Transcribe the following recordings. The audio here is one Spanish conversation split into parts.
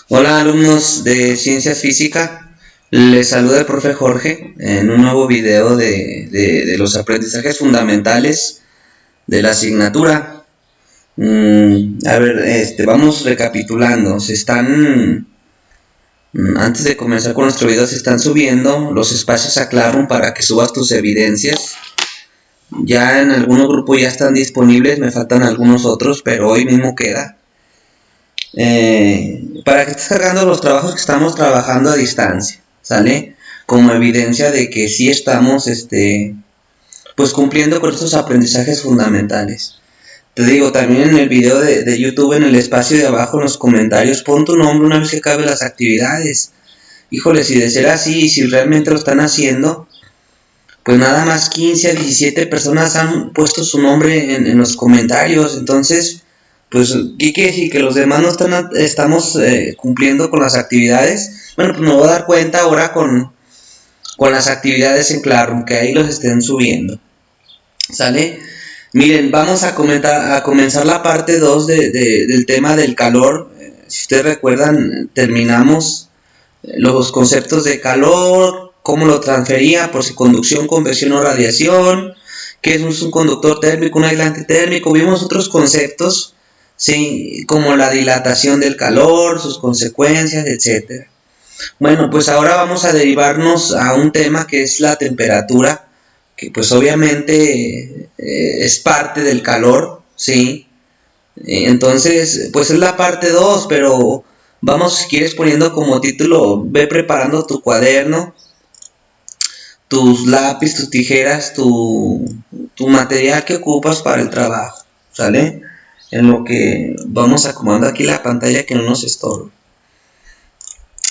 Hola alumnos de Ciencias Física, les saluda el profe Jorge en un nuevo video de los aprendizajes fundamentales de la asignatura. Vamos recapitulando. Antes de comenzar con nuestro video, se están subiendo los espacios a Classroom para que subas tus evidencias. Ya en algunos grupos ya están disponibles, me faltan algunos otros, pero hoy mismo queda. Para que estés cargando los trabajos que estamos trabajando a distancia, ¿sale? Como evidencia de que sí estamos, pues cumpliendo con estos aprendizajes fundamentales. Te digo, también en el video de YouTube, en el espacio de abajo, en los comentarios, pon tu nombre una vez que acabe las actividades. Híjole, si de ser así, y si realmente lo están haciendo, pues nada más 15 a 17 personas han puesto su nombre en los comentarios. Entonces, pues, ¿qué quiere decir? Que los demás no estamos cumpliendo con las actividades. Bueno, pues me voy a dar cuenta ahora con las actividades en Classroom, que ahí los estén subiendo. ¿Sale? Miren, vamos a comenzar la parte 2 del tema del calor. Si ustedes recuerdan, terminamos los conceptos de calor, cómo lo transfería, por si conducción, convección o radiación, qué es un conductor térmico, un aislante térmico. Vimos otros conceptos, ¿sí? Como la dilatación del calor, sus consecuencias, etc. Bueno, pues ahora vamos a derivarnos a un tema que es la temperatura, que pues obviamente es parte del calor, ¿sí? Entonces, pues es la parte 2, pero vamos, si quieres, poniendo como título, ve preparando tu cuaderno, tus lápiz, tus tijeras, tu material que ocupas para el trabajo, ¿sale? En lo que vamos acomodando aquí la pantalla que no nos estorbe.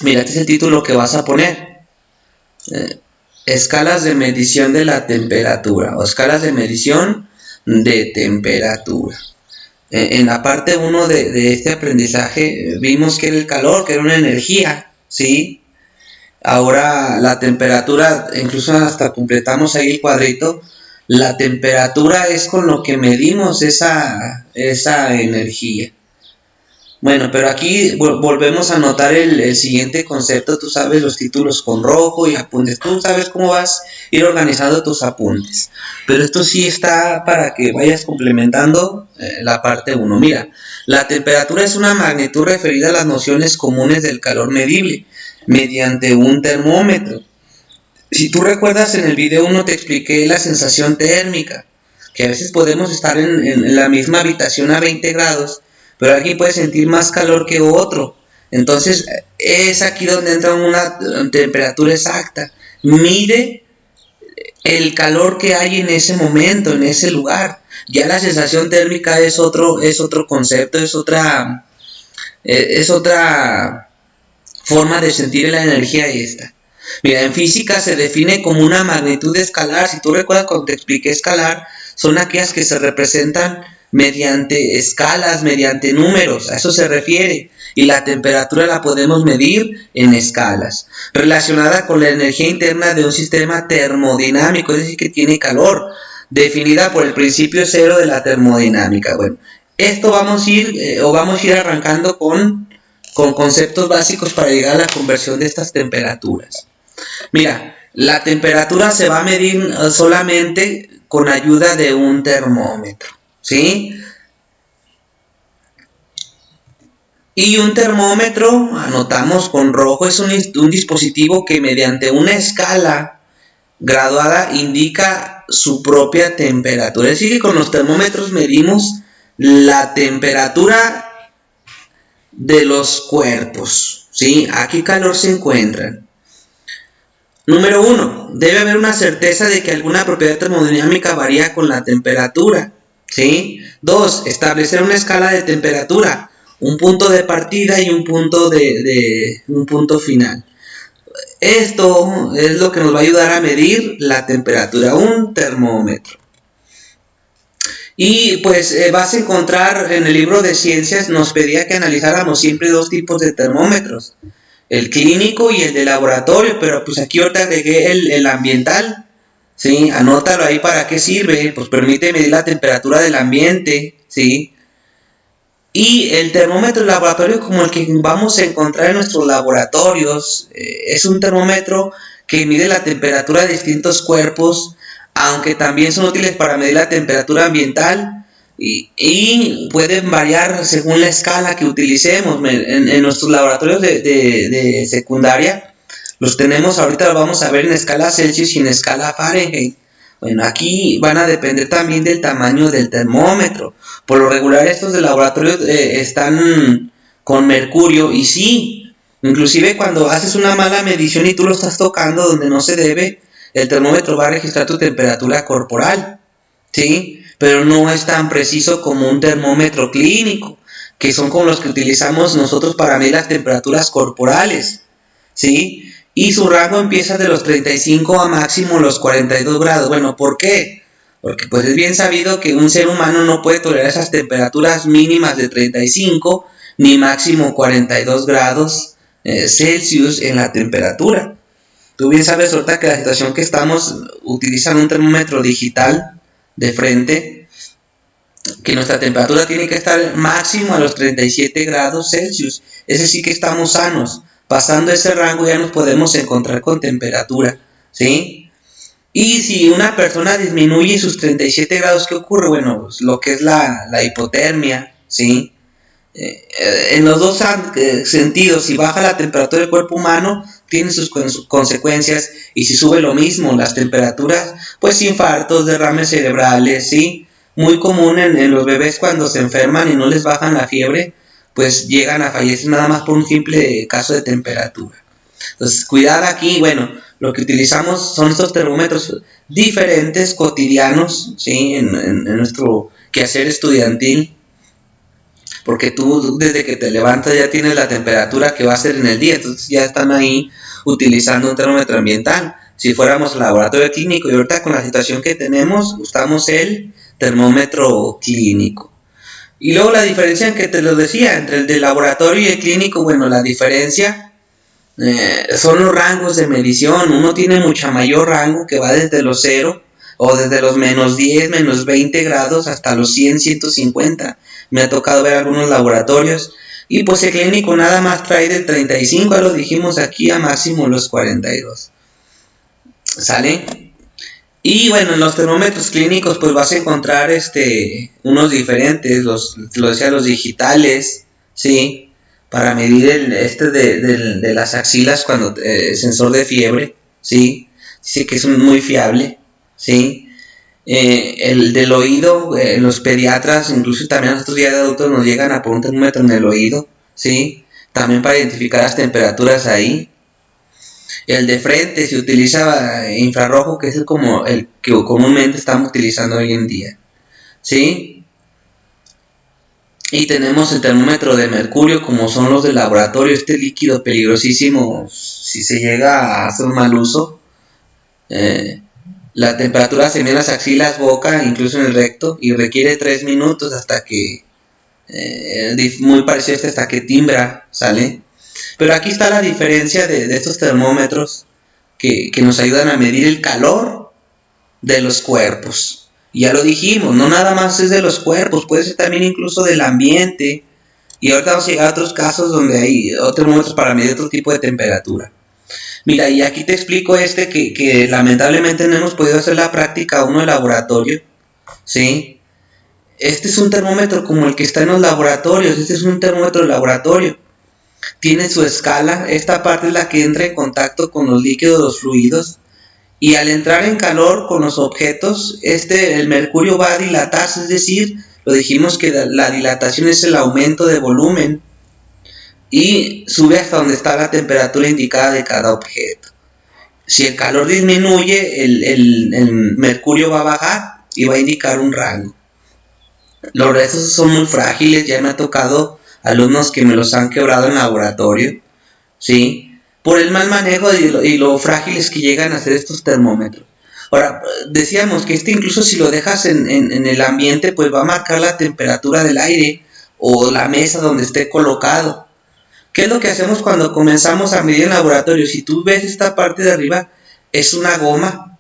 Mira, este es el título que vas a poner. Escalas de medición de la temperatura o escalas de medición de temperatura. En la parte 1 de este aprendizaje vimos que era el calor, que era una energía, ¿sí? Ahora la temperatura, incluso hasta completamos ahí el cuadrito. La temperatura es con lo que medimos esa energía. Bueno, pero aquí volvemos a notar el siguiente concepto. Tú sabes los títulos con rojo y apuntes. Tú sabes cómo vas a ir organizando tus apuntes. Pero esto sí está para que vayas complementando la parte 1. Mira, la temperatura es una magnitud referida a las nociones comunes del calor medible mediante un termómetro. Si tú recuerdas, en el video 1 te expliqué la sensación térmica, que a veces podemos estar en la misma habitación a 20 grados, pero alguien puede sentir más calor que otro. Entonces es aquí donde entra una temperatura exacta. Mide el calor que hay en ese momento, en ese lugar. Ya la sensación térmica es otro concepto, es otra forma de sentir la energía esta. Mira, en física se define como una magnitud escalar. Si tú recuerdas cuando te expliqué escalar, son aquellas que se representan mediante escalas, mediante números, a eso se refiere. Y la temperatura la podemos medir en escalas, relacionada con la energía interna de un sistema termodinámico, es decir, que tiene calor, definida por el principio cero de la termodinámica. Bueno, esto vamos a ir arrancando con conceptos básicos para llegar a la conversión de estas temperaturas. Mira, la temperatura se va a medir solamente con ayuda de un termómetro, ¿sí? Y un termómetro, anotamos con rojo, es un dispositivo que mediante una escala graduada indica su propia temperatura. Es decir, que con los termómetros medimos la temperatura de los cuerpos, ¿sí? ¿A qué calor se encuentran? Número 1. Debe haber una certeza de que alguna propiedad termodinámica varía con la temperatura, ¿sí? 2. Establecer una escala de temperatura, un punto de partida y un punto un punto final. Esto es lo que nos va a ayudar a medir la temperatura, un termómetro. Y pues vas a encontrar en el libro de ciencias, nos pedía que analizáramos siempre dos tipos de termómetros, el clínico y el de laboratorio, pero pues aquí ahorita agregué el ambiental, ¿sí? Anótalo ahí para qué sirve, pues permite medir la temperatura del ambiente, ¿sí? Y el termómetro de laboratorio, como el que vamos a encontrar en nuestros laboratorios, es un termómetro que mide la temperatura de distintos cuerpos, aunque también son útiles para medir la temperatura ambiental y pueden variar según la escala que utilicemos. En nuestros laboratorios de secundaria los tenemos, ahorita lo vamos a ver en escala Celsius y en escala Fahrenheit. Bueno, aquí van a depender también del tamaño del termómetro. Por lo regular estos de laboratorio están con mercurio y sí, inclusive cuando haces una mala medición y tú lo estás tocando donde no se debe, el termómetro va a registrar tu temperatura corporal, ¿sí? Pero no es tan preciso como un termómetro clínico, que son como los que utilizamos nosotros para medir las temperaturas corporales, ¿sí? Y su rango empieza de los 35 a máximo los 42 grados. Bueno, ¿por qué? Porque pues es bien sabido que un ser humano no puede tolerar esas temperaturas mínimas de 35 ni máximo 42 grados Celsius en la temperatura. Tú bien sabes ahorita que la situación que estamos utilizan un termómetro digital de frente, que nuestra temperatura tiene que estar máximo a los 37 grados Celsius. Es decir que estamos sanos. Pasando ese rango ya nos podemos encontrar con temperatura, ¿sí? Y si una persona disminuye sus 37 grados, ¿qué ocurre? Bueno, pues lo que es la hipotermia, ¿sí? En los dos sentidos, si baja la temperatura del cuerpo humano, tiene sus consecuencias, y si sube lo mismo, las temperaturas, pues infartos, derrames cerebrales, ¿sí? Muy común en los bebés cuando se enferman y no les bajan la fiebre, pues llegan a fallecer nada más por un simple caso de temperatura. Entonces, cuidar aquí, bueno, lo que utilizamos son estos termómetros diferentes, cotidianos, ¿sí? En nuestro quehacer estudiantil, porque tú desde que te levantas ya tienes la temperatura que va a ser en el día, entonces ya están ahí utilizando un termómetro ambiental. Si fuéramos laboratorio clínico, y ahorita con la situación que tenemos, usamos el termómetro clínico. Y luego la diferencia que te lo decía, entre el de laboratorio y el clínico, bueno, la diferencia son los rangos de medición. Uno tiene mucha mayor rango, que va desde los 0 o desde los menos 10, menos 20 grados hasta los 100, 150. Me ha tocado ver algunos laboratorios. Y pues el clínico nada más trae del 35, ya lo dijimos aquí, a máximo los 42. ¿Sale? Y bueno, en los termómetros clínicos pues vas a encontrar unos diferentes, lo decía, los digitales, ¿sí? Para medir de las axilas cuando sensor de fiebre, ¿sí? Dice que es muy fiable, ¿sí? El del oído, los pediatras, incluso también a nosotros ya de adultos nos llegan a poner un termómetro en el oído, ¿sí? También para identificar las temperaturas ahí. El de frente se utiliza infrarrojo, que es como el que comúnmente estamos utilizando hoy en día, ¿sí? Y tenemos el termómetro de mercurio, como son los de laboratorio, este líquido peligrosísimo, si se llega a hacer un mal uso. La temperatura se mide en las axilas, boca, incluso en el recto, y requiere 3 minutos hasta que, muy parecido hasta que timbra, ¿sale? Pero aquí está la diferencia de estos termómetros que nos ayudan a medir el calor de los cuerpos. Y ya lo dijimos, no nada más es de los cuerpos, puede ser también incluso del ambiente. Y ahorita vamos a llegar a otros casos donde hay otros termómetros para medir otro tipo de temperatura. Mira, y aquí te explico que lamentablemente no hemos podido hacer la práctica aún en el laboratorio, ¿sí? Este es un termómetro como el que está en los laboratorios, este es un termómetro de laboratorio. Tiene su escala, esta parte es la que entra en contacto con los líquidos, los fluidos, y al entrar en calor con los objetos, el mercurio va a dilatarse, es decir, lo dijimos que la dilatación es el aumento de volumen, y sube hasta donde está la temperatura indicada de cada objeto. Si el calor disminuye, el mercurio va a bajar y va a indicar un rango. Los restos son muy frágiles, ya me ha tocado alumnos que me los han quebrado en laboratorio, ¿sí? Por el mal manejo y lo frágiles que llegan a ser estos termómetros. Ahora, decíamos que incluso si lo dejas en el ambiente, pues va a marcar la temperatura del aire o la mesa donde esté colocado. ¿Qué es lo que hacemos cuando comenzamos a medir en laboratorio? Si tú ves esta parte de arriba, es una goma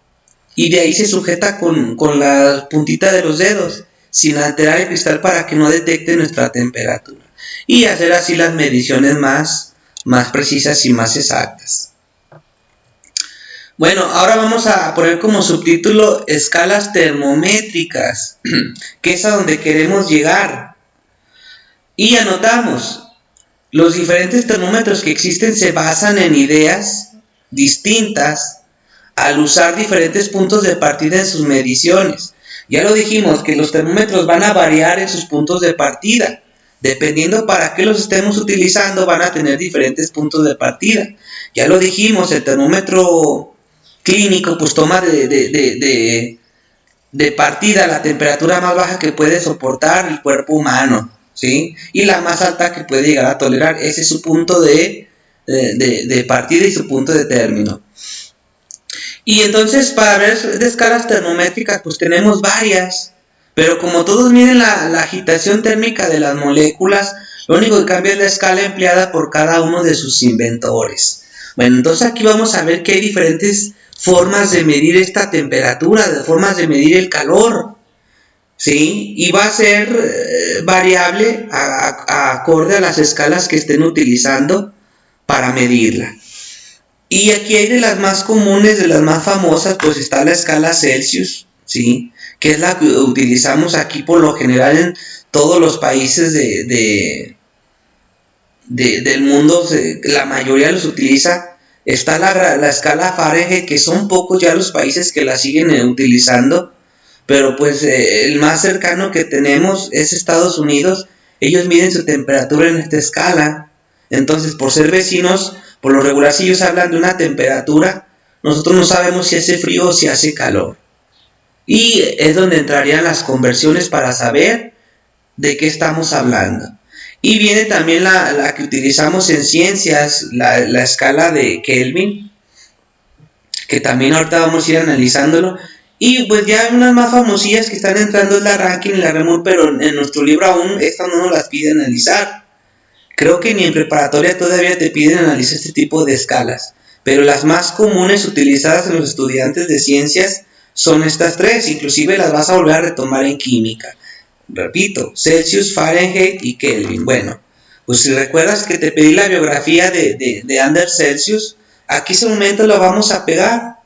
y de ahí se sujeta con la puntita de los dedos. sin alterar el cristal para que no detecte nuestra temperatura. Y hacer así las mediciones más precisas y más exactas. Bueno, ahora vamos a poner como subtítulo escalas termométricas, que es a donde queremos llegar. Y anotamos, los diferentes termómetros que existen se basan en ideas distintas al usar diferentes puntos de partida en sus mediciones. Ya lo dijimos, que los termómetros van a variar en sus puntos de partida. Dependiendo para qué los estemos utilizando, van a tener diferentes puntos de partida. Ya lo dijimos, el termómetro clínico pues toma de partida la temperatura más baja que puede soportar el cuerpo humano, ¿sí? Y la más alta que puede llegar a tolerar. Ese es su punto de partida y su punto de término. Y entonces, para ver de escalas termométricas, pues tenemos varias. Pero como todos miden la agitación térmica de las moléculas, lo único que cambia es la escala empleada por cada uno de sus inventores. Bueno, entonces aquí vamos a ver que hay diferentes formas de medir esta temperatura, de formas de medir el calor, ¿sí? Y va a ser variable acorde a las escalas que estén utilizando para medirla. Y aquí hay de las más comunes, de las más famosas, pues está la escala Celsius, ¿sí? Que es la que utilizamos aquí por lo general en todos los países del mundo, la mayoría los utiliza. Está la escala Fahrenheit, que son pocos ya los países que la siguen utilizando, pero pues el más cercano que tenemos es Estados Unidos. Ellos miden su temperatura en esta escala. Entonces, por ser vecinos, por lo regular, si ellos hablan de una temperatura, nosotros no sabemos si hace frío o si hace calor. Y es donde entrarían las conversiones para saber de qué estamos hablando. Y viene también la que utilizamos en ciencias, la escala de Kelvin, que también ahorita vamos a ir analizándolo. Y pues ya unas más famosillas que están entrando es la Rankine y la Reaumur, pero en nuestro libro aún estas no nos las piden analizar. Creo que ni en preparatoria todavía te piden analizar este tipo de escalas. Pero las más comunes utilizadas en los estudiantes de ciencias son estas tres, inclusive las vas a volver a retomar en química. Repito, Celsius, Fahrenheit y Kelvin. Bueno, pues si recuerdas que te pedí la biografía de Anders Celsius, aquí ese momento lo vamos a pegar,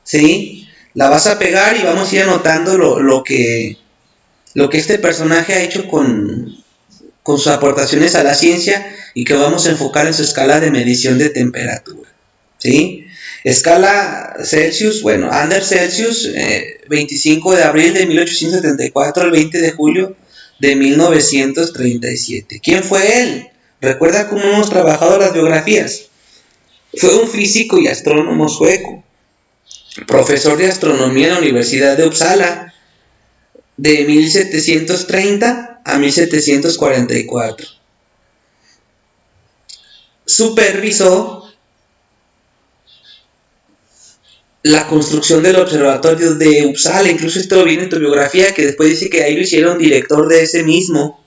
¿sí? La vas a pegar y vamos a ir anotando lo que este personaje ha hecho con sus aportaciones a la ciencia y que vamos a enfocar en su escala de medición de temperatura, ¿sí? Escala Celsius, bueno, Anders Celsius, 25 de abril de 1874 al 20 de julio de 1937. ¿Quién fue él? ¿Recuerda cómo hemos trabajado las biografías? Fue un físico y astrónomo sueco, profesor de astronomía en la Universidad de Uppsala, de 1730 a 1744. Supervisó la construcción del observatorio de Uppsala. Incluso esto viene en tu biografía, que después dice que ahí lo hicieron director de ese mismo.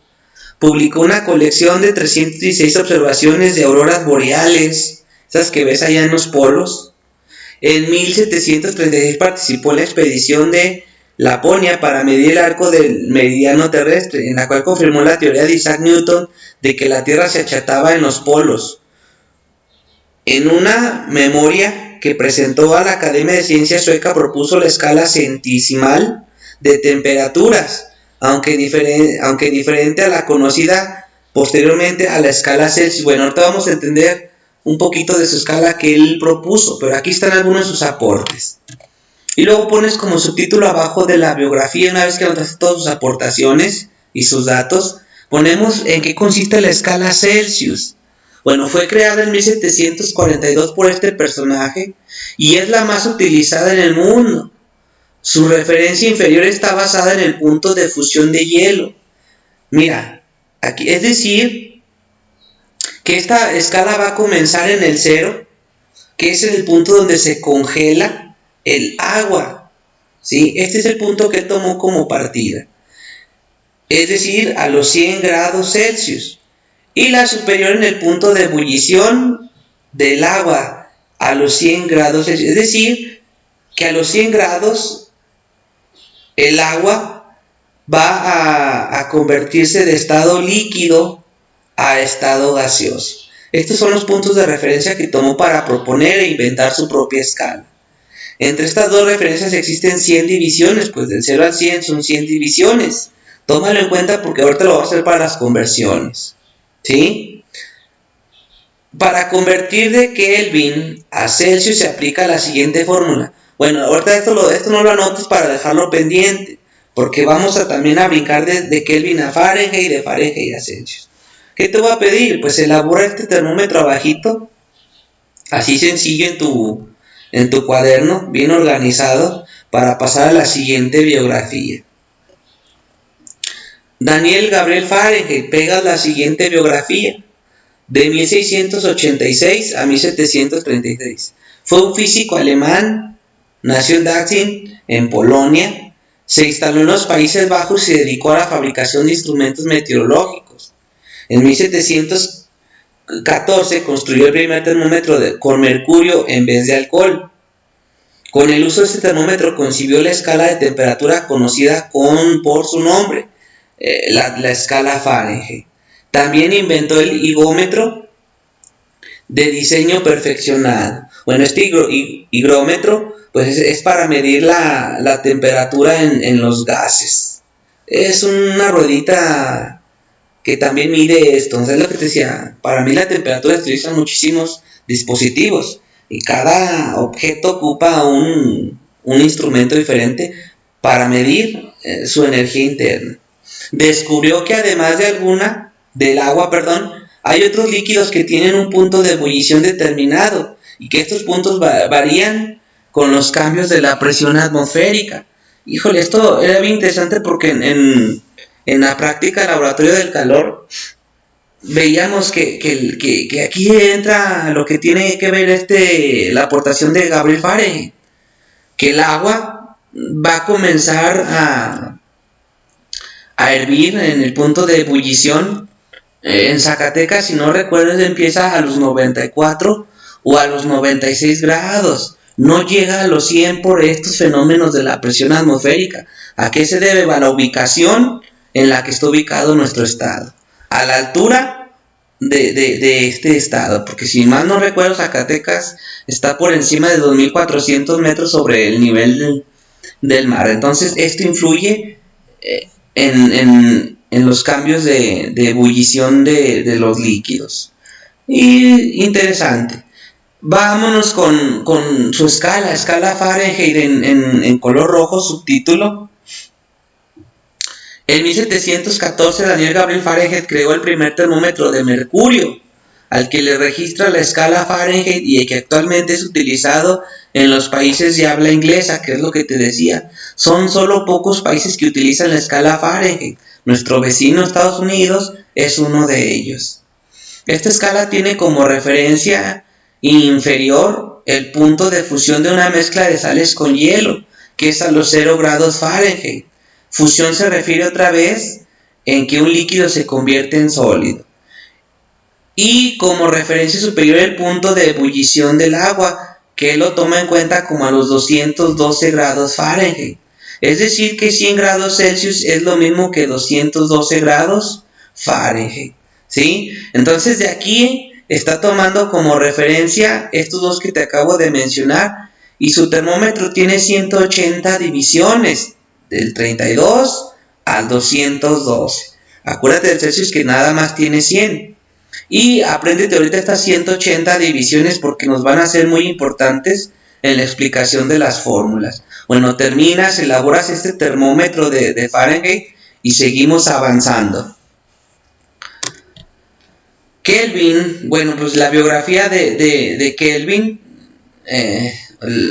Publicó una colección de 316 observaciones de auroras boreales, esas que ves allá en los polos. En 1736 participó en la expedición de Laponia para medir el arco del meridiano terrestre, en la cual confirmó la teoría de Isaac Newton de que la Tierra se achataba en los polos. En una memoria que presentó a la Academia de Ciencias Sueca, propuso la escala centesimal de temperaturas, aunque diferente a la conocida posteriormente a la escala Celsius. Bueno, ahorita vamos a entender un poquito de su escala que él propuso, pero aquí están algunos de sus aportes. Y luego pones como subtítulo abajo de la biografía, una vez que anotaste todas sus aportaciones y sus datos, ponemos en qué consiste la escala Celsius. Bueno, fue creada en 1742 por este personaje y es la más utilizada en el mundo. Su referencia inferior está basada en el punto de fusión de hielo. Mira, aquí, es decir, que esta escala va a comenzar en el 0, que es el punto donde se congela el agua, ¿sí? Este es el punto que él tomó como partida, es decir, a los 100 grados Celsius. Y la superior en el punto de ebullición del agua, a los 100 grados Celsius. Es decir, que a los 100 grados el agua va a convertirse de estado líquido a estado gaseoso. Estos son los puntos de referencia que tomó para proponer e inventar su propia escala. Entre estas dos referencias existen 100 divisiones, pues del 0 al 100 son 100 divisiones. Tómalo en cuenta porque ahorita lo voy a hacer para las conversiones. ¿Sí? Para convertir de Kelvin a Celsius se aplica la siguiente fórmula. Bueno, ahorita esto no lo anotes para dejarlo pendiente, porque vamos a también a brincar de Kelvin a Fahrenheit, de Fahrenheit a Celsius. ¿Qué te voy a pedir? Pues elabora este termómetro abajito, así sencillo en tu cuaderno, bien organizado, para pasar a la siguiente biografía. Daniel Gabriel Fahrenheit, pega la siguiente biografía, de 1686 a 1736. Fue un físico alemán, nació en Dachau, en Polonia, se instaló en los Países Bajos y se dedicó a la fabricación de instrumentos meteorológicos. En 1714 construyó el primer termómetro con mercurio en vez de alcohol. Con el uso de este termómetro concibió la escala de temperatura conocida por su nombre, la escala Fahrenheit. También inventó el higrómetro de diseño perfeccionado. Bueno, este higrómetro pues es para medir la temperatura en los gases. Es una ruedita que también mide esto. Entonces, lo que te decía, para mí la temperatura se utilizan muchísimos dispositivos y cada objeto ocupa un instrumento diferente para medir su energía interna. Descubrió que además del agua, hay otros líquidos que tienen un punto de ebullición determinado y que estos puntos varían con los cambios de la presión atmosférica. Híjole, esto era bien interesante porque en la práctica del laboratorio del calor veíamos que aquí entra lo que tiene que ver la aportación de Gabriel Fahrenheit, que el agua va a comenzar a hervir en el punto de ebullición. En Zacatecas, si no recuerdo, empieza a los 94 o a los 96 grados. No llega a los 100 por estos fenómenos de la presión atmosférica. ¿A qué se debe? A la ubicación en la que está ubicado nuestro estado, a la altura de este estado, porque si mal no recuerdo, Zacatecas está por encima de 2.400 metros sobre el nivel del mar. Entonces esto influye en los cambios de ebullición de los líquidos. Y interesante. Vámonos con su escala Fahrenheit en color rojo, subtítulo. En 1714 Daniel Gabriel Fahrenheit creó el primer termómetro de mercurio, al que le registra la escala Fahrenheit y que actualmente es utilizado en los países de habla inglesa, que es lo que te decía. Son solo pocos países que utilizan la escala Fahrenheit. Nuestro vecino Estados Unidos es uno de ellos. Esta escala tiene como referencia inferior el punto de fusión de una mezcla de sales con hielo, que es a los 0 grados Fahrenheit. Fusión se refiere otra vez en que un líquido se convierte en sólido. Y como referencia superior el punto de ebullición del agua, que él lo toma en cuenta como a los 212 grados Fahrenheit. Es decir, que 100 grados Celsius es lo mismo que 212 grados Fahrenheit. ¿Sí? Entonces de aquí está tomando como referencia estos dos que te acabo de mencionar, y su termómetro tiene 180 divisiones, del 32 al 212. Acuérdate del Celsius que nada más tiene 100. Y apréndete ahorita estas 180 divisiones porque nos van a ser muy importantes en la explicación de las fórmulas. Bueno, terminas, elaboras este termómetro de Fahrenheit y seguimos avanzando. Kelvin, bueno, pues la biografía de Kelvin,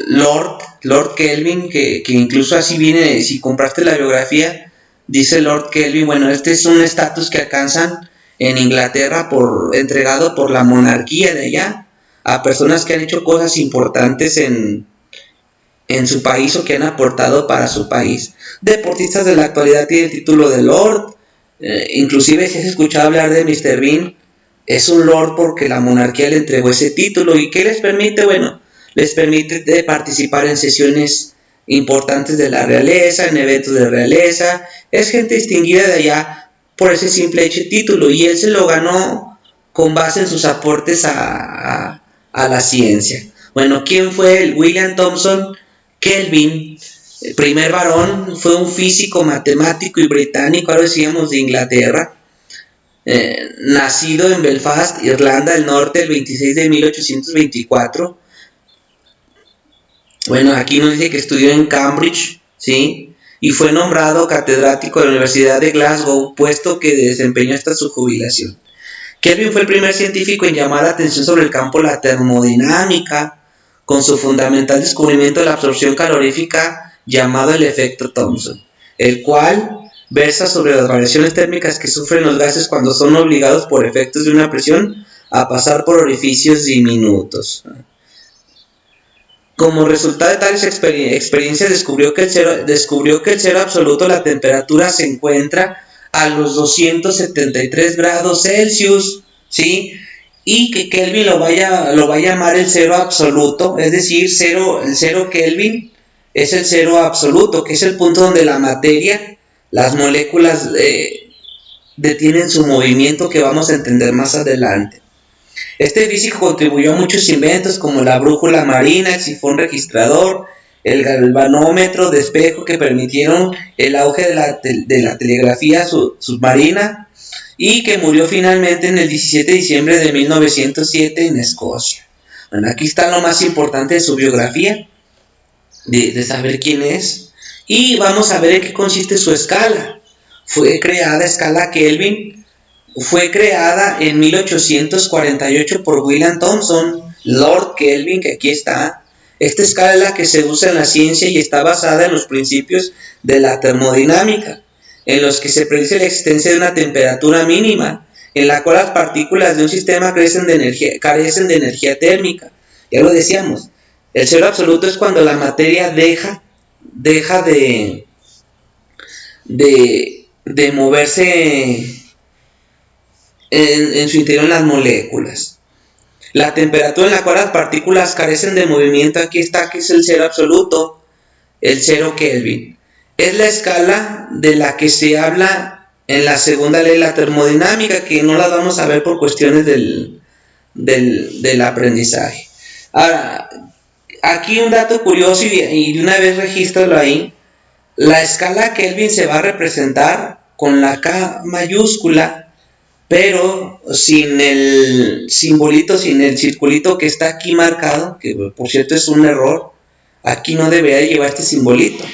Lord Kelvin, que incluso así viene, si compraste la biografía, dice Lord Kelvin, bueno, este es un estatus que alcanzan en Inglaterra entregado por la monarquía de allá a personas que han hecho cosas importantes en su país o que han aportado para su país. Deportistas de la actualidad tienen el título de Lord, inclusive si has escuchado hablar de Mr. Bean, es un Lord porque la monarquía le entregó ese título. ¿Y qué les permite? Bueno, les permite participar en sesiones importantes de la realeza, en eventos de realeza. Es gente distinguida de allá por ese simple hecho título, y él se lo ganó con base en sus aportes a la ciencia. Bueno, ¿quién fue el William Thomson Kelvin? El primer varón fue un físico, matemático y británico, ahora decíamos de Inglaterra, nacido en Belfast, Irlanda del Norte, el 26 de 1824. Bueno, aquí nos dice que estudió en Cambridge, ¿sí? Y fue nombrado catedrático de la Universidad de Glasgow, puesto que desempeñó hasta su jubilación. Kelvin fue el primer científico en llamar la atención sobre el campo de la termodinámica, con su fundamental descubrimiento de la absorción calorífica llamado el efecto Thomson, el cual versa sobre las variaciones térmicas que sufren los gases cuando son obligados por efectos de una presión a pasar por orificios diminutos. Como resultado de tales experiencias descubrió que el cero absoluto de la temperatura se encuentra a los 273 grados Celsius, ¿sí? Y que Kelvin lo va a llamar el cero absoluto, es decir, el cero Kelvin es el cero absoluto, que es el punto donde la materia, las moléculas detienen su movimiento, que vamos a entender más adelante. Este físico contribuyó a muchos inventos como la brújula marina, el sifón registrador, el galvanómetro de espejo, que permitieron el auge de la telegrafía submarina, y que murió finalmente en el 17 de diciembre de 1907 en Escocia. Bueno, aquí está lo más importante de su biografía, de saber quién es, y vamos a ver en qué consiste su escala. Fue creada, escala Kelvin, fue creada en 1848 por William Thomson, Lord Kelvin, que aquí está. Esta escala es la que se usa en la ciencia y está basada en los principios de la termodinámica, en los que se predice la existencia de una temperatura mínima, en la cual las partículas de un sistema carecen de energía térmica. Ya lo decíamos, el cero absoluto es cuando la materia deja de moverse en su interior en las moléculas. La temperatura en la cual las partículas carecen de movimiento, aquí está, que es el cero absoluto, el cero Kelvin. Es la escala de la que se habla en la segunda ley de la termodinámica, que no la vamos a ver por cuestiones del aprendizaje. Ahora, aquí un dato curioso, y de una vez regístralo ahí. La escala Kelvin se va a representar con la K mayúscula, pero sin el simbolito, sin el circulito que está aquí marcado, que por cierto es un error. Aquí no debería llevar este simbolito.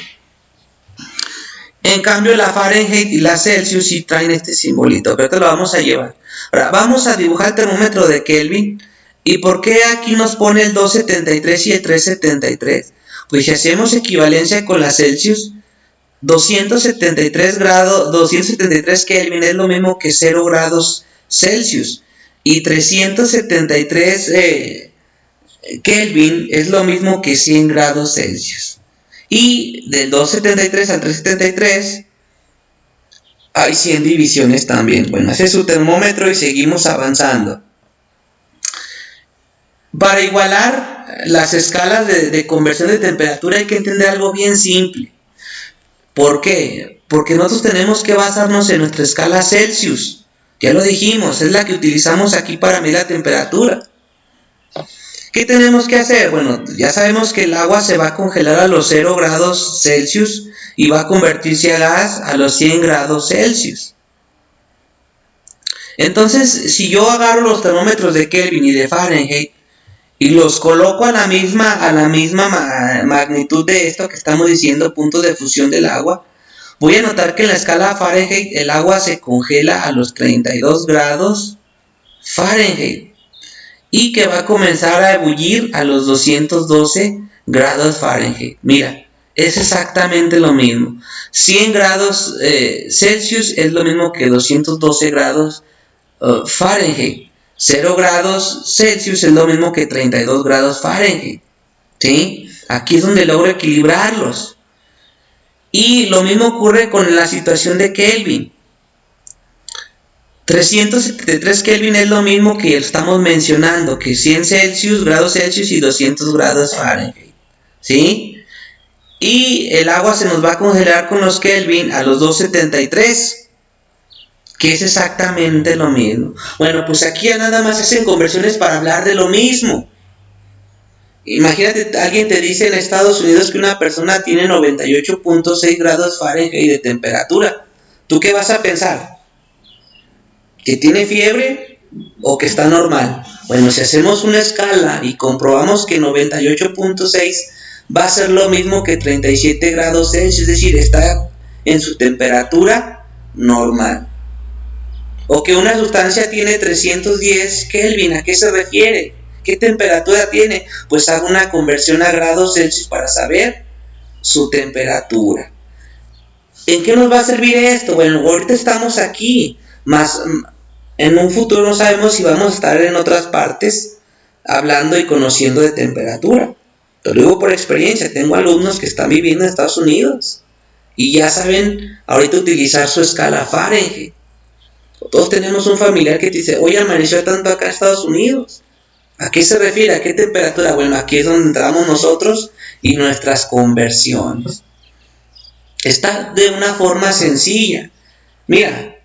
En cambio, la Fahrenheit y la Celsius sí traen este simbolito, pero te lo vamos a llevar. Ahora, vamos a dibujar el termómetro de Kelvin. ¿Y por qué aquí nos pone el 273 y el 373? Pues si hacemos equivalencia con la Celsius, 273 Kelvin es lo mismo que 0 grados Celsius, y 373 Kelvin es lo mismo que 100 grados Celsius. Y del 273 al 373 hay 100 divisiones también. Bueno, ese es su termómetro y seguimos avanzando. Para igualar las escalas de conversión de temperatura hay que entender algo bien simple. ¿Por qué? Porque nosotros tenemos que basarnos en nuestra escala Celsius. Ya lo dijimos, es la que utilizamos aquí para medir la temperatura. ¿Qué tenemos que hacer? Bueno, ya sabemos que el agua se va a congelar a los 0 grados Celsius y va a convertirse a gas a los 100 grados Celsius. Entonces, si yo agarro los termómetros de Kelvin y de Fahrenheit y los coloco a la misma magnitud de esto que estamos diciendo, punto de fusión del agua, voy a notar que en la escala Fahrenheit el agua se congela a los 32 grados Fahrenheit y que va a comenzar a ebullir a los 212 grados Fahrenheit. Mira, es exactamente lo mismo. 100 grados Celsius es lo mismo que 212 grados Fahrenheit. 0 grados Celsius es lo mismo que 32 grados Fahrenheit. ¿Sí? Aquí es donde logro equilibrarlos. Y lo mismo ocurre con la situación de Kelvin. 373 Kelvin es lo mismo que estamos mencionando, que 100 grados Celsius y 200 grados Fahrenheit. ¿Sí? Y el agua se nos va a congelar con los Kelvin a los 273, que es exactamente lo mismo. Bueno, pues aquí ya nada más hacen conversiones para hablar de lo mismo. Imagínate, alguien te dice en Estados Unidos que una persona tiene 98.6 grados Fahrenheit de temperatura. ¿Tú qué vas a pensar? ¿Que tiene fiebre o que está normal? Bueno, si hacemos una escala y comprobamos que 98.6 va a ser lo mismo que 37 grados Celsius, es decir, está en su temperatura normal. O que una sustancia tiene 310 Kelvin, ¿a qué se refiere? ¿Qué temperatura tiene? Pues hago una conversión a grados Celsius para saber su temperatura. ¿En qué nos va a servir esto? Bueno, ahorita estamos aquí, más en un futuro no sabemos si vamos a estar en otras partes hablando y conociendo de temperatura. Te lo digo por experiencia, tengo alumnos que están viviendo en Estados Unidos y ya saben ahorita utilizar su escala Fahrenheit. Todos tenemos un familiar que te dice, oye, amaneció tanto acá en Estados Unidos. ¿A qué se refiere? ¿A qué temperatura? Bueno, aquí es donde entramos nosotros y nuestras conversiones. Está de una forma sencilla. Mira,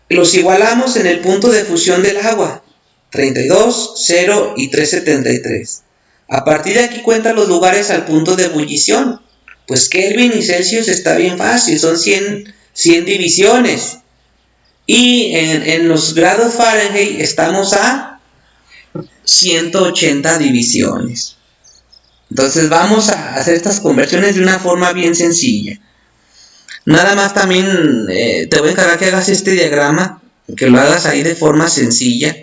los igualamos en el punto de fusión del agua. 32, 0 y 373. A partir de aquí cuenta los lugares al punto de ebullición. Pues Kelvin y Celsius está bien fácil, son 100 divisiones. Y en los grados Fahrenheit estamos a 180 divisiones. Entonces vamos a hacer estas conversiones de una forma bien sencilla. Nada más también te voy a encargar que hagas este diagrama, que lo hagas ahí de forma sencilla.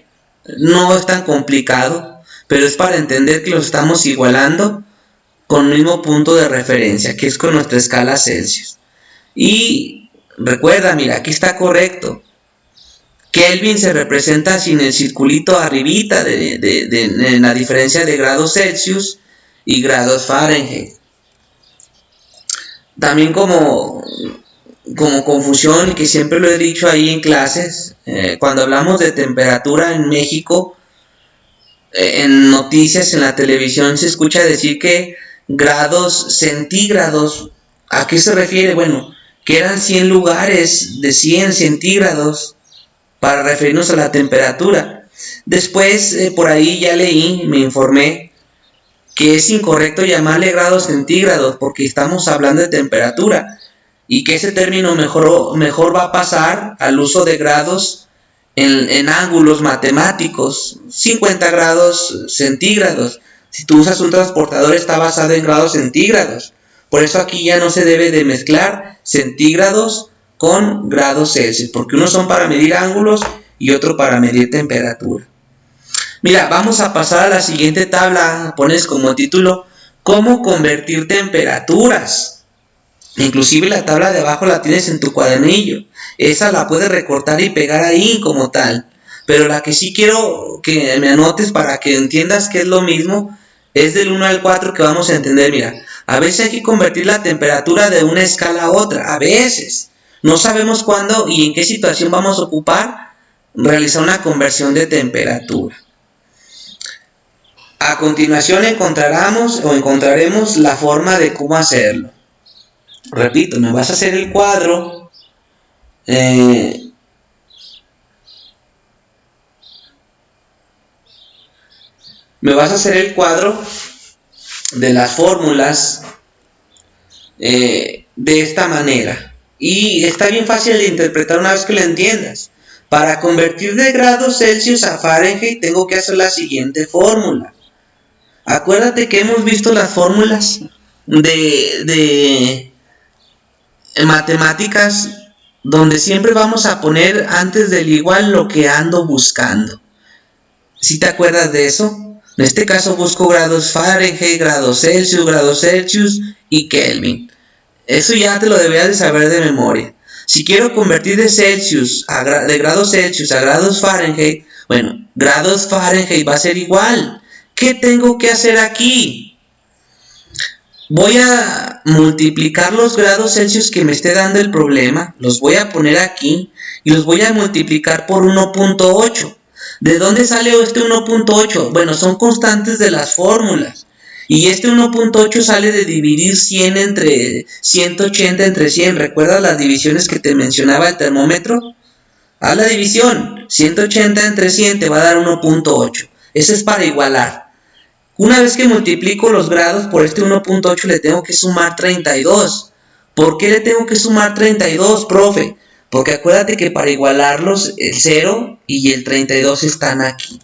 No es tan complicado, pero es para entender que lo estamos igualando con el mismo punto de referencia, que es con nuestra escala Celsius. Y recuerda, mira, aquí está correcto. Kelvin se representa sin el circulito arribita de la diferencia de grados Celsius y grados Fahrenheit. También como confusión, que siempre lo he dicho ahí en clases, cuando hablamos de temperatura en México, en noticias, en la televisión se escucha decir que grados centígrados, ¿a qué se refiere? Bueno, que eran 100 lugares de 100 centígrados para referirnos a la temperatura. Después por ahí ya leí, me informé que es incorrecto llamarle grados centígrados porque estamos hablando de temperatura y que ese término mejor va a pasar al uso de grados en ángulos matemáticos. 50 grados centígrados, si tú usas un transportador está basado en grados centígrados. Por eso aquí ya no se debe de mezclar centígrados con grados Celsius, porque unos son para medir ángulos y otro para medir temperatura. Mira, vamos a pasar a la siguiente tabla. Pones como título ¿cómo convertir temperaturas? Inclusive la tabla de abajo la tienes en tu cuadernillo. Esa la puedes recortar y pegar ahí como tal. Pero la que sí quiero que me anotes para que entiendas que es lo mismo es del 1 al 4 que vamos a entender. Mira, a veces hay que convertir la temperatura de una escala a otra. A veces. No sabemos cuándo y en qué situación vamos a ocupar realizar una conversión de temperatura. A continuación encontraremos la forma de cómo hacerlo. Repito, me vas a hacer el cuadro. Me vas a hacer el cuadro de las fórmulas de esta manera. Y está bien fácil de interpretar una vez que lo entiendas. Para convertir de grados Celsius a Fahrenheit tengo que hacer la siguiente fórmula. Acuérdate que hemos visto las fórmulas de matemáticas donde siempre vamos a poner antes del igual lo que ando buscando. ¿Sí te acuerdas de eso? En este caso busco grados Fahrenheit, grados Celsius y Kelvin. Eso ya te lo deberías de saber de memoria. Si quiero convertir de grados Celsius a grados Fahrenheit, bueno, grados Fahrenheit va a ser igual. ¿Qué tengo que hacer aquí? Voy a multiplicar los grados Celsius que me esté dando el problema, los voy a poner aquí y los voy a multiplicar por 1.8. ¿De dónde sale este 1.8? Bueno, son constantes de las fórmulas. Y este 1.8 sale de dividir 100 entre 180 entre 100. ¿Recuerdas las divisiones que te mencionaba el termómetro? Haz la división. 180 entre 100 te va a dar 1.8. Eso es para igualar. Una vez que multiplico los grados por este 1.8 le tengo que sumar 32. ¿Por qué le tengo que sumar 32, profe? Porque acuérdate que para igualarlos el 0 y el 32 están aquí.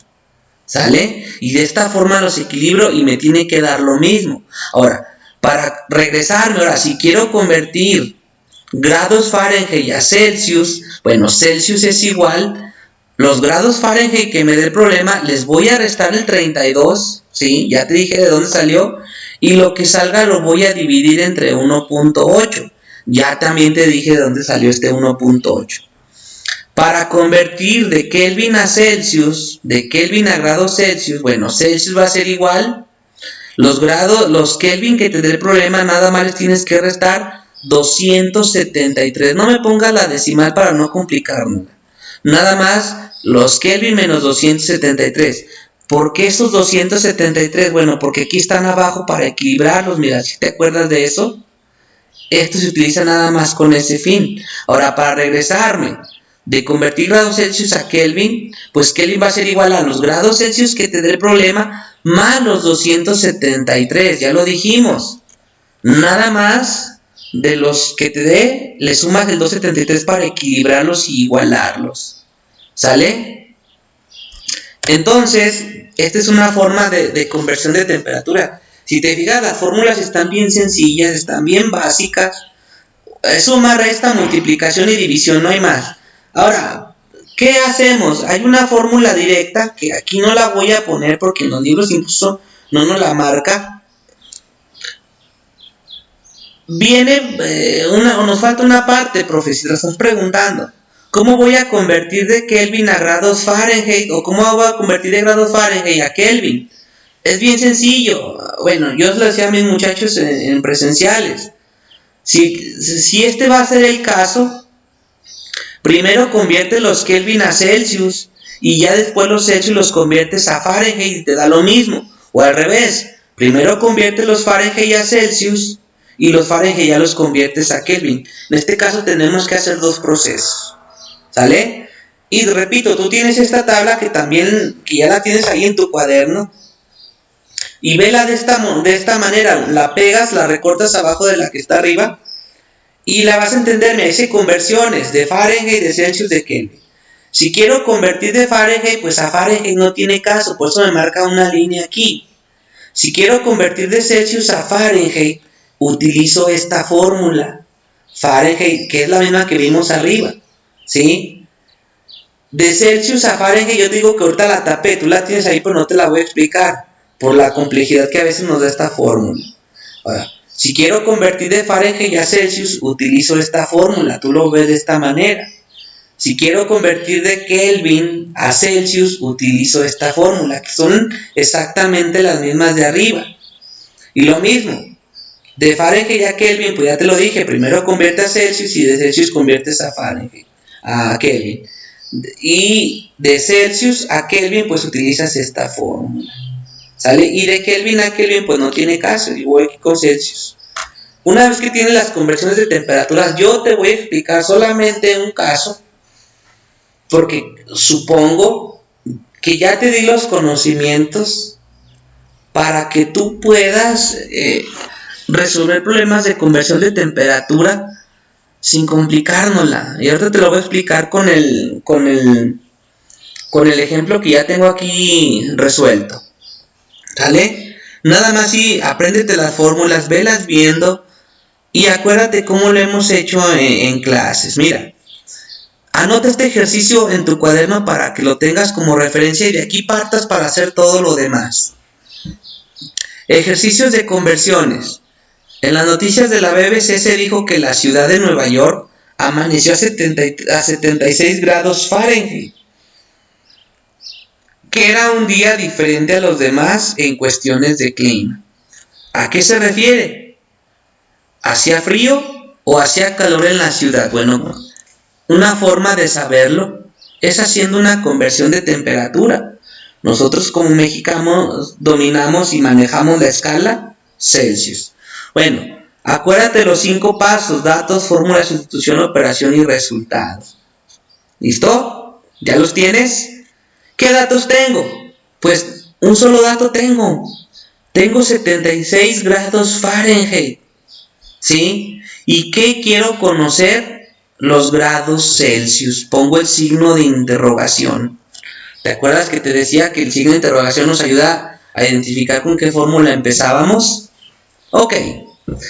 ¿Sale? Y de esta forma los equilibro y me tiene que dar lo mismo. Ahora, para regresarme, ahora si quiero convertir grados Fahrenheit a Celsius, bueno, Celsius es igual, los grados Fahrenheit que me dé el problema, les voy a restar el 32, ¿sí? Ya te dije de dónde salió, y lo que salga lo voy a dividir entre 1.8. Ya también te dije de dónde salió este 1.8. Para convertir de Kelvin a Celsius, de Kelvin a grados Celsius, bueno, Celsius va a ser igual. Los Kelvin que te dé el problema, nada más les tienes que restar 273. No me pongas la decimal para no complicarnos. Nada más los Kelvin menos 273. ¿Por qué esos 273? Bueno, porque aquí están abajo para equilibrarlos. Mira, si te acuerdas de eso, esto se utiliza nada más con ese fin. Ahora, para regresarme de convertir grados Celsius a Kelvin, pues Kelvin va a ser igual a los grados Celsius que te dé el problema más los 273, ya lo dijimos. Nada más de los que te dé, le sumas el 273 para equilibrarlos y igualarlos. ¿Sale? Entonces, esta es una forma de conversión de temperatura. Si te fijas, las fórmulas están bien sencillas, están bien básicas. Es suma, resta, multiplicación y división, no hay más. Ahora, ¿qué hacemos? Hay una fórmula directa que aquí no la voy a poner porque en los libros incluso no nos la marca. Nos falta una parte, profe, si te lo estás preguntando. ¿Cómo voy a convertir de Kelvin a grados Fahrenheit? ¿O cómo voy a convertir de grados Fahrenheit a Kelvin? Es bien sencillo. Bueno, yo lo decía a mis muchachos en presenciales. Si este va a ser el caso, primero convierte los Kelvin a Celsius y ya después los Celsius los conviertes a Fahrenheit y te da lo mismo. O al revés, primero convierte los Fahrenheit a Celsius y los Fahrenheit ya los conviertes a Kelvin. En este caso tenemos que hacer dos procesos. ¿Sale? Y repito, tú tienes esta tabla que ya la tienes ahí en tu cuaderno. Y vela de esta manera, la pegas, la recortas abajo de la que está arriba y la vas a entender. Me dice conversiones de Fahrenheit, de Celsius, de Kelvin. Si quiero convertir de Fahrenheit, pues a Fahrenheit no tiene caso, por eso me marca una línea aquí. Si quiero convertir de Celsius a Fahrenheit, utilizo esta fórmula, Fahrenheit, que es la misma que vimos arriba, ¿sí? De Celsius a Fahrenheit, yo te digo que ahorita la tapé, tú la tienes ahí, pero no te la voy a explicar, por la complejidad que a veces nos da esta fórmula. Ahora, si quiero convertir de Fahrenheit a Celsius, utilizo esta fórmula, tú lo ves de esta manera. Si quiero convertir de Kelvin a Celsius, utilizo esta fórmula, que son exactamente las mismas de arriba. Y lo mismo, de Fahrenheit a Kelvin, pues ya te lo dije, primero convierte a Celsius y de Celsius conviertes a Fahrenheit, a Kelvin. Y de Celsius a Kelvin, pues utilizas esta fórmula. ¿Sale? Y de Kelvin a Kelvin, pues no tiene caso, y voy aquí con Celsius. Una vez que tienes las conversiones de temperaturas, yo te voy a explicar solamente un caso, porque supongo que ya te di los conocimientos para que tú puedas resolver problemas de conversión de temperatura sin complicárnosla. Y ahorita te lo voy a explicar con el ejemplo que ya tengo aquí resuelto. ¿Sale? Nada más y apréndete las fórmulas, velas viendo y acuérdate cómo lo hemos hecho en clases. Mira, anota este ejercicio en tu cuaderno para que lo tengas como referencia y de aquí partas para hacer todo lo demás. Ejercicios de conversiones. En las noticias de la BBC se dijo que la ciudad de Nueva York amaneció a 76 grados Fahrenheit, que era un día diferente a los demás en cuestiones de clima. ¿A qué se refiere? ¿Hacía frío o hacía calor en la ciudad? Bueno, una forma de saberlo es haciendo una conversión de temperatura. Nosotros como mexicanos dominamos y manejamos la escala Celsius. Bueno, acuérdate los 5 pasos: datos, fórmula, sustitución, operación y resultados. ¿Listo? ¿Ya los tienes? ¿Qué datos tengo? Pues un solo dato tengo. Tengo 76 grados Fahrenheit. ¿Sí? ¿Y qué quiero conocer? Los grados Celsius. Pongo el signo de interrogación. ¿Te acuerdas que te decía que el signo de interrogación nos ayuda a identificar con qué fórmula empezábamos? Ok.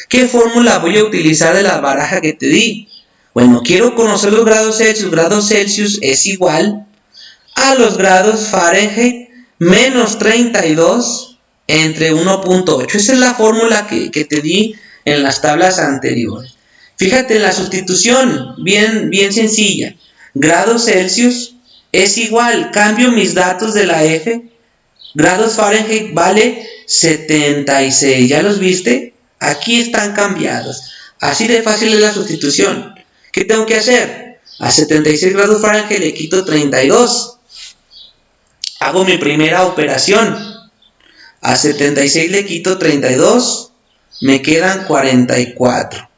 ¿Qué fórmula voy a utilizar de la baraja que te di? Bueno, quiero conocer los grados Celsius. Grados Celsius es igual a los grados Fahrenheit menos 32 entre 1.8. Esa es la fórmula que te di en las tablas anteriores. Fíjate en la sustitución, bien sencilla. Grados Celsius es igual, cambio mis datos de la F. Grados Fahrenheit vale 76. ¿Ya los viste? Aquí están cambiados. Así de fácil es la sustitución. ¿Qué tengo que hacer? A 76 grados Fahrenheit le quito 32. Hago mi primera operación. A 76 le quito 32. Me quedan 44.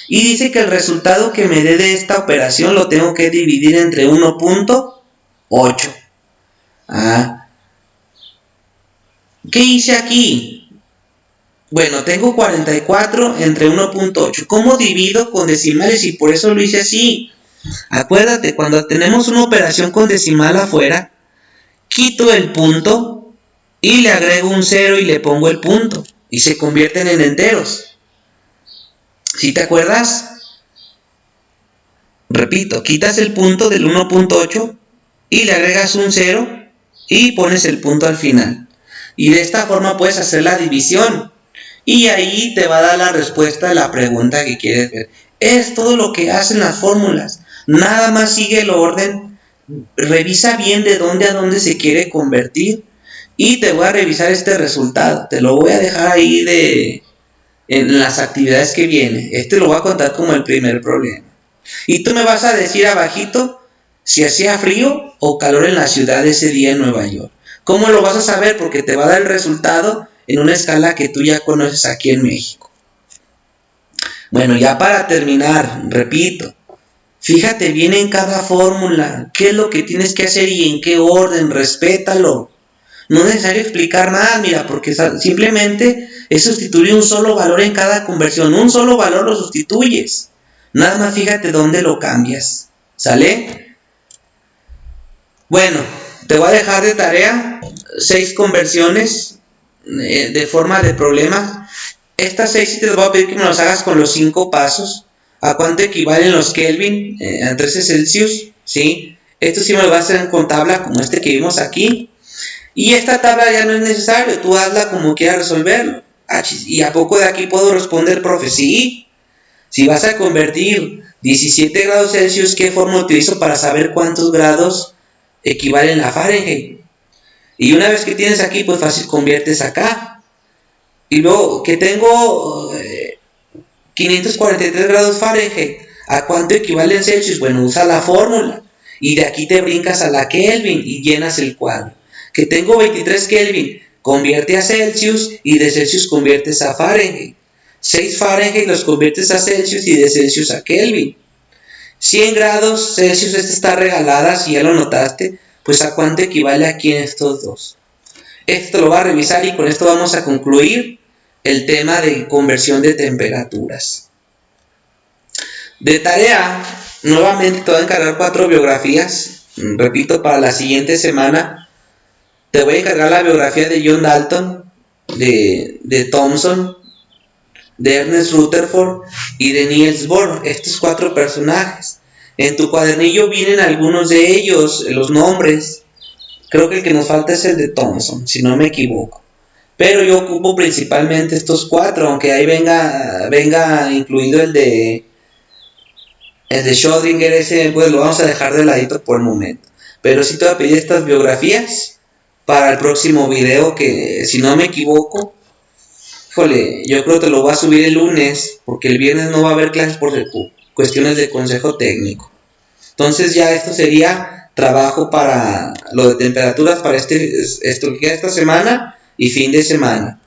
Y dice que el resultado que me dé de esta operación lo tengo que dividir entre 1.8. ¿Qué hice aquí? Bueno, tengo 44 entre 1.8. ¿Cómo divido con decimales? Y por eso lo hice así. Acuérdate, cuando tenemos una operación con decimal afuera, quito el punto y le agrego un 0 y le pongo el punto. Y se convierten en enteros. ¿Sí te acuerdas? Repito, quitas el punto del 1.8 y le agregas un 0 y pones el punto al final. Y de esta forma puedes hacer la división. Y ahí te va a dar la respuesta de la pregunta que quieres ver. Es todo lo que hacen las fórmulas. Nada más sigue el orden. Revisa bien de dónde a dónde se quiere convertir. Y te voy a revisar este resultado. Te lo voy a dejar ahí en las actividades que vienen. Lo voy a contar como el primer problema. Y tú me vas a decir abajito si hacía frío o calor en la ciudad ese día en Nueva York. ¿Cómo lo vas a saber? Porque te va a dar el resultado en una escala que tú ya conoces aquí en México. Bueno, ya para terminar, repito, fíjate bien en cada fórmula, qué es lo que tienes que hacer y en qué orden, respétalo. No es necesario explicar más, mira, porque simplemente es sustituir un solo valor en cada conversión. Un solo valor lo sustituyes. Nada más fíjate dónde lo cambias. ¿Sale? Bueno, te voy a dejar de tarea 6 conversiones de forma de problema. Estas 6 sí te las voy a pedir que me las hagas con los 5 pasos. ¿A cuánto equivalen los Kelvin a 13 Celsius? ¿Sí? Esto sí me lo vas a hacer con tabla como este que vimos aquí. Y esta tabla ya no es necesario, tú hazla como quieras resolverlo. ¿Y a poco de aquí puedo responder, profe? Sí. Si vas a convertir 17 grados Celsius, ¿qué fórmula utilizo para saber cuántos grados equivalen a Fahrenheit? Y una vez que tienes aquí, pues fácil conviertes acá. Y luego que tengo 543 grados Fahrenheit, ¿a cuánto equivale en Celsius? Bueno, usa la fórmula. Y de aquí te brincas a la Kelvin y llenas el cuadro. Que tengo 23 Kelvin, convierte a Celsius y de Celsius conviertes a Fahrenheit. 6 Fahrenheit los conviertes a Celsius y de Celsius a Kelvin. 100 grados Celsius, esta está regalada, si ya lo notaste, pues a cuánto equivale aquí en estos dos. Esto lo va a revisar y con esto vamos a concluir el tema de conversión de temperaturas. De tarea, nuevamente te voy a encargar 4 biografías. Repito, para la siguiente semana te voy a encargar la biografía de John Dalton, de Thomson, de Ernest Rutherford y de Niels Bohr. Estos 4 personajes. En tu cuadernillo vienen algunos de ellos, los nombres. Creo que el que nos falta es el de Thomson, si no me equivoco. Pero yo ocupo principalmente estos 4, aunque ahí venga incluido el de Schrödinger, ese pues lo vamos a dejar de ladito por el momento. Pero sí te voy a pedir estas biografías para el próximo video, que si no me equivoco, híjole, yo creo que te lo voy a subir el lunes, porque el viernes no va a haber clases por cuestiones de consejo técnico. Entonces ya esto sería trabajo para lo de temperaturas para esto que queda esta semana y fin de semana.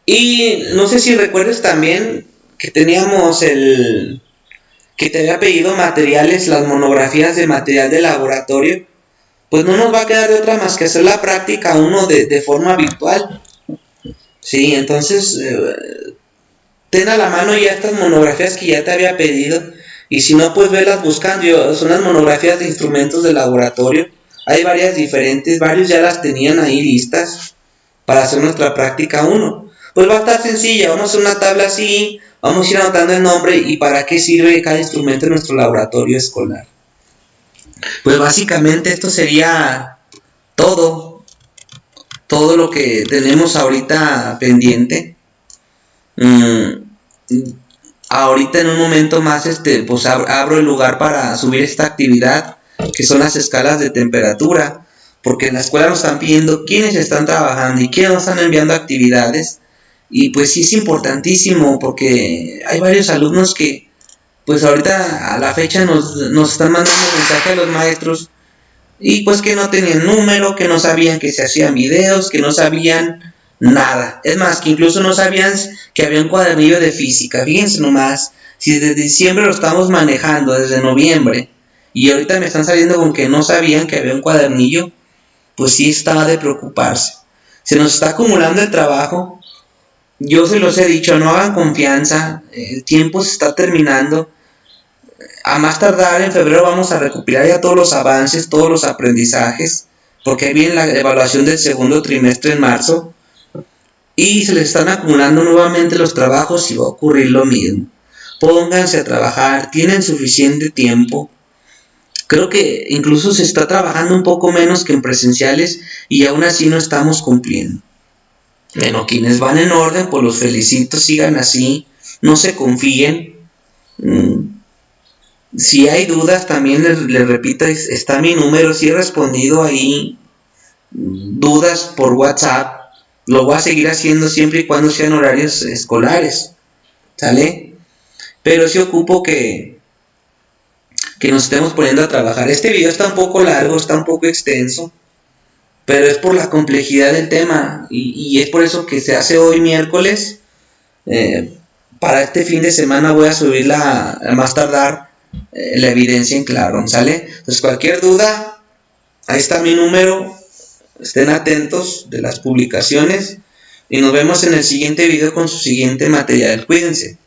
Y no sé si recuerdas también que teníamos que te había pedido materiales, las monografías de material de laboratorio. Pues no nos va a quedar de otra más que hacer la práctica 1 de forma virtual. Sí, entonces ten a la mano ya estas monografías que ya te había pedido. Y si no, pues velas buscando. Son las monografías de instrumentos de laboratorio. Hay varias diferentes, varios ya las tenían ahí listas para hacer nuestra práctica 1. Pues va a estar sencilla, vamos a hacer una tabla así, vamos a ir anotando el nombre y para qué sirve cada instrumento en nuestro laboratorio escolar. Pues básicamente esto sería todo lo que tenemos ahorita pendiente. Ahorita en un momento más pues abro el lugar para subir esta actividad que son las escalas de temperatura, porque en la escuela nos están pidiendo quiénes están trabajando y quiénes nos están enviando actividades. Y pues sí es importantísimo porque hay varios alumnos que pues ahorita a la fecha nos están mandando mensaje a los maestros y pues que no tenían número, que no sabían que se hacían videos, que no sabían nada. Es más, que incluso no sabían que había un cuadernillo de física. Fíjense nomás, si desde diciembre lo estamos manejando, desde noviembre, y ahorita me están saliendo con que no sabían que había un cuadernillo, pues sí estaba de preocuparse. Se nos está acumulando el trabajo. Yo se los he dicho, no hagan confianza, el tiempo se está terminando. A más tardar en febrero vamos a recopilar ya todos los avances, todos los aprendizajes, porque ahí viene la evaluación del segundo trimestre en marzo, y se les están acumulando nuevamente los trabajos y va a ocurrir lo mismo. Pónganse a trabajar, tienen suficiente tiempo. Creo que incluso se está trabajando un poco menos que en presenciales y aún así no estamos cumpliendo. Bueno, quienes van en orden, pues los felicito, sigan así, no se confíen. Si hay dudas, también les repito, está mi número, si he respondido ahí dudas por WhatsApp, lo voy a seguir haciendo siempre y cuando sean horarios escolares, ¿sale? Pero sí ocupo que nos estemos poniendo a trabajar. Este video está un poco largo, está un poco extenso, pero es por la complejidad del tema y es por eso que se hace hoy miércoles. Para este fin de semana voy a subir a más tardar la evidencia en Classroom, ¿sale? Entonces cualquier duda, ahí está mi número, estén atentos de las publicaciones y nos vemos en el siguiente video con su siguiente material. Cuídense.